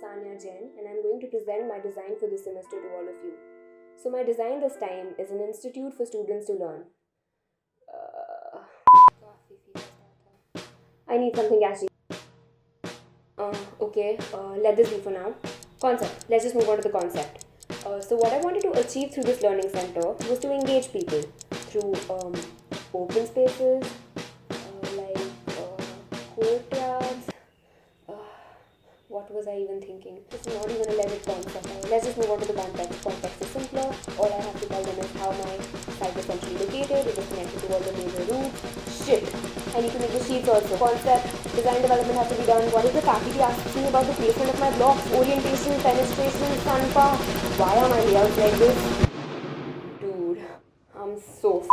Sanya Jain, and I'm going to present my design for this semester to all of you. So my design this time is an institute for students to learn. I need something catchy. Let this be for now. Concept. Let's just move on to the concept. So what I wanted to achieve through this learning center was to engage people through open spaces, courtyards. What was I even thinking? This is not even a legit concept. Let's just move on to the context. Context is simpler. All I have to tell them is how my site is centrally located. It is connected to all the major routes. Shit! I need to make the sheets also. Concept, design development has to be done. What is the faculty asking about the placement of my blocks? Orientation, fenestration, sun path. Why are my layouts like this? Dude, I'm so